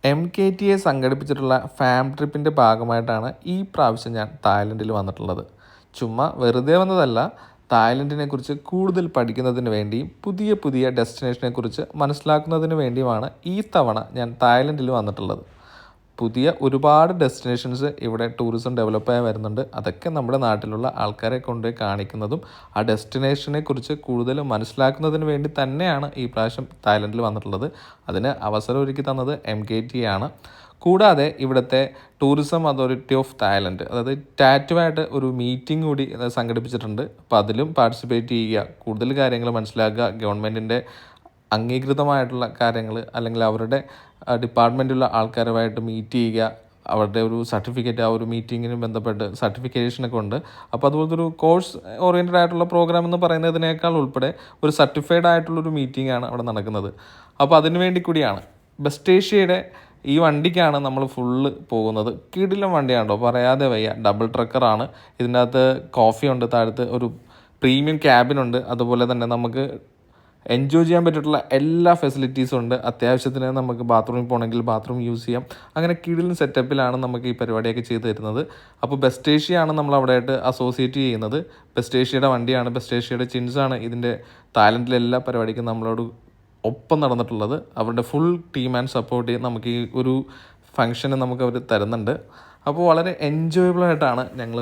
MKTA സംഘടിപ്പിച്ചിട്ടുള്ള farm ട്രിപ്പിൻ്റെ ഭാഗമായിട്ടാണ് ഈ പ്രാവശ്യം ഞാൻ തായ്ലൻഡിൽ വന്നിട്ടുള്ളത്. ചുമ്മാ വെറുതെ വന്നതല്ല, തായ്ലൻഡിനെക്കുറിച്ച് കൂടുതൽ പഠിക്കുന്നതിന് വേണ്ടിയും പുതിയ പുതിയ ഡെസ്റ്റിനേഷനെക്കുറിച്ച് മനസ്സിലാക്കുന്നതിന് വേണ്ടിയുമാണ് ഈ തവണ ഞാൻ തായ്ലൻഡിൽ വന്നിട്ടുള്ളത്. പുതിയ ഒരുപാട് ഡെസ്റ്റിനേഷൻസ് ഇവിടെ ടൂറിസം ഡെവലപ്പായി വരുന്നുണ്ട്. അതൊക്കെ നമ്മുടെ നാട്ടിലുള്ള ആൾക്കാരെ കൊണ്ട് കാണിക്കുന്നതും ആ ഡെസ്റ്റിനേഷനെ കുറിച്ച് കൂടുതൽ മനസ്സിലാക്കുന്നതിന് വേണ്ടി തന്നെയാണ് ഈ പ്രാവശ്യം തായ്ലൻഡിൽ വന്നിട്ടുള്ളത്. അതിന് അവസരം ഒരുക്കി തന്നത് MKTA ആണ്. കൂടാതെ ഇവിടുത്തെ ടൂറിസം അതോറിറ്റി ഓഫ് തായ്ലൻഡ്, അതായത് ടാറ്റുമായിട്ട് ഒരു മീറ്റിംഗ് കൂടി സംഘടിപ്പിച്ചിട്ടുണ്ട്. അപ്പോൾ അതിലും പാർട്ടിസിപ്പേറ്റ് ചെയ്യുക, കൂടുതൽ കാര്യങ്ങൾ മനസ്സിലാക്കുക, ഗവൺമെൻറ്റിൻ്റെ അംഗീകൃതമായിട്ടുള്ള കാര്യങ്ങൾ അല്ലെങ്കിൽ അവരുടെ ഡിപ്പാർട്ട്മെൻറ്റിലുള്ള ആൾക്കാരുമായിട്ട് മീറ്റ് ചെയ്യുക, അവരുടെ ഒരു സർട്ടിഫിക്കറ്റ് ആ ഒരു മീറ്റിങ്ങിന് ബന്ധപ്പെട്ട് സർട്ടിഫിക്കേഷനൊക്കെ ഉണ്ട്. അപ്പോൾ അതുപോലത്തെ ഒരു കോഴ്സ് ഓറിയൻറ്റഡ് ആയിട്ടുള്ള പ്രോഗ്രാം എന്ന് പറയുന്നതിനേക്കാൾ ഉൾപ്പെടെ ഒരു സർട്ടിഫൈഡ് ആയിട്ടുള്ളൊരു മീറ്റിംഗ് ആണ് അവിടെ നടക്കുന്നത്. അപ്പോൾ അതിനു വേണ്ടി കൂടിയാണ് ബെസ്റ്റ് ഏഷ്യയുടെ ഈ വണ്ടിക്കാണ് നമ്മൾ ഫുള്ള് പോകുന്നത്. കിടിലം വണ്ടിയാണോ, പറയാതെ വയ്യ. ഡബിൾ ട്രക്കറാണ്. ഇതിൻ്റെ അകത്ത് കോഫി ഉണ്ട്, താഴത്ത് ഒരു പ്രീമിയം ക്യാബിനുണ്ട്. അതുപോലെ തന്നെ നമുക്ക് എൻജോയ് ചെയ്യാൻ പറ്റിയിട്ടുള്ള എല്ലാ ഫെസിലിറ്റീസും ഉണ്ട്. അത്യാവശ്യത്തിന് നമുക്ക് ബാത്റൂമിൽ പോകണമെങ്കിൽ ബാത്റൂം യൂസ് ചെയ്യാം. അങ്ങനെ കിടിലൻ സെറ്റപ്പിലാണ് നമുക്ക് ഈ പരിപാടിയൊക്കെ ചെയ്തു തരുന്നത്. അപ്പോൾ ബെസ്റ്റ് ഏഷ്യയാണ് നമ്മൾ അവിടെ ആയിട്ട് അസോസിയേറ്റ് ചെയ്യുന്നത്. ബെസ്റ്റ് ഏഷ്യയുടെ വണ്ടിയാണ്, ബെസ്റ്റ് ഏഷ്യയുടെ ചിൻസാണ് ഇതിൻ്റെ തായ്ലൻഡിലെ എല്ലാ പരിപാടിക്കും നമ്മളോട് ഒപ്പം നടന്നിട്ടുള്ളത്. അവരുടെ ഫുൾ ടീം ആൻഡ് സപ്പോർട്ട് ചെയ്ത് നമുക്ക് ഈ ഒരു ഫംഗ്ഷന് നമുക്ക് അവർ തരുന്നുണ്ട്. അപ്പോൾ വളരെ എൻജോയബിളായിട്ടാണ് ഞങ്ങൾ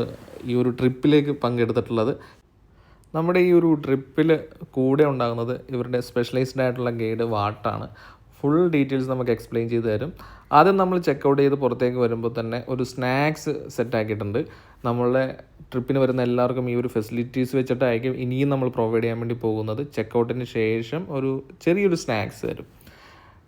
ഈ ഒരു ട്രിപ്പിലേക്ക് പങ്കെടുത്തിട്ടുള്ളത്. നമ്മുടെ ഈ ഒരു ട്രിപ്പിൽ കൂടെ ഉണ്ടാകുന്നത് ഇവരുടെ സ്പെഷ്യലൈസ്ഡ് ആയിട്ടുള്ള ഗൈഡ് വാട്ടാണ്. ഫുൾ ഡീറ്റെയിൽസ് നമുക്ക് എക്സ്പ്ലെയിൻ ചെയ്ത് തരും. ആദ്യം നമ്മൾ ചെക്കൗട്ട് ചെയ്ത് പുറത്തേക്ക് വരുമ്പോൾ തന്നെ ഒരു സ്നാക്സ് സെറ്റാക്കിയിട്ടുണ്ട്. നമ്മളുടെ ട്രിപ്പിന് വരുന്ന എല്ലാവർക്കും ഈ ഒരു ഫെസിലിറ്റീസ് വെച്ചിട്ടായിരിക്കും ഇനിയും നമ്മൾ പ്രൊവൈഡ് ചെയ്യാൻ വേണ്ടി പോകുന്നത്. ചെക്കൗട്ടിന് ശേഷം ഒരു ചെറിയൊരു സ്നാക്സ് തരും.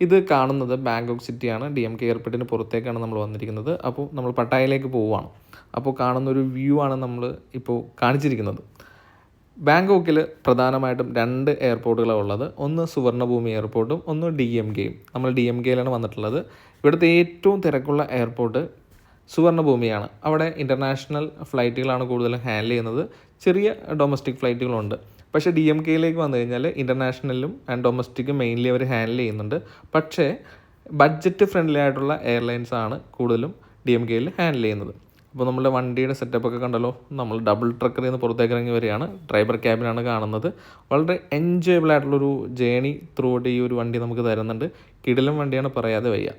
ഇത് കാണുന്നത് ബാങ്കോക്ക് സിറ്റിയാണ്. DMK എയർപോർട്ടിന് പുറത്തേക്കാണ് നമ്മൾ വന്നിരിക്കുന്നത്. അപ്പോൾ നമ്മൾ പട്ടായയിലേക്ക് പോവുകയാണ്. അപ്പോൾ കാണുന്നൊരു വ്യൂ ആണ് നമ്മൾ ഇപ്പോൾ കാണിച്ചിരിക്കുന്നത്. ബാങ്കോക്കിൽ പ്രധാനമായിട്ടും 2 എയർപോർട്ടുകളാണ് ഉള്ളത്. ഒന്ന് സുവർണഭൂമി എയർപോർട്ടും ഒന്ന് DMKയും. നമ്മൾ DMKയിലാണ് വന്നിട്ടുള്ളത്. ഇവിടുത്തെ ഏറ്റവും തിരക്കുള്ള എയർപോർട്ട് സുവർണഭൂമിയാണ്. അവിടെ ഇൻ്റർനാഷണൽ ഫ്ലൈറ്റുകളാണ് കൂടുതലും ഹാൻഡിൽ ചെയ്യുന്നത്. ചെറിയ ഡൊമസ്റ്റിക് ഫ്ലൈറ്റുകളുണ്ട്. പക്ഷേ DMKയിലേക്ക് വന്നു കഴിഞ്ഞാൽ ഇൻ്റർനാഷണലും ആൻഡ് ഡൊമസ്റ്റിക്കും മെയിൻലി അവർ ഹാൻഡിൽ ചെയ്യുന്നുണ്ട്. പക്ഷേ ബഡ്ജറ്റ് ഫ്രണ്ട്ലി ആയിട്ടുള്ള എയർലൈൻസാണ് കൂടുതലും DMKയിൽ ഹാൻഡിൽ ചെയ്യുന്നത്. അപ്പോൾ നമ്മുടെ വണ്ടിയുടെ സെറ്റപ്പൊക്കെ കണ്ടല്ലോ. നമ്മൾ ഡബിൾ ട്രക്കറിൽ നിന്ന് പുറത്തേക്ക് ഇറങ്ങി വരികയാണ്. ഡ്രൈവർ ക്യാബിനാണ് കാണുന്നത്. വളരെ എൻജോയബിൾ ആയിട്ടുള്ളൊരു ജേണി ത്രൂ ഔട്ട് ഈ ഒരു വണ്ടി നമുക്ക് തരുന്നുണ്ട്. കിടിലം വണ്ടിയാണ്, പറയാതെ വയ്യ.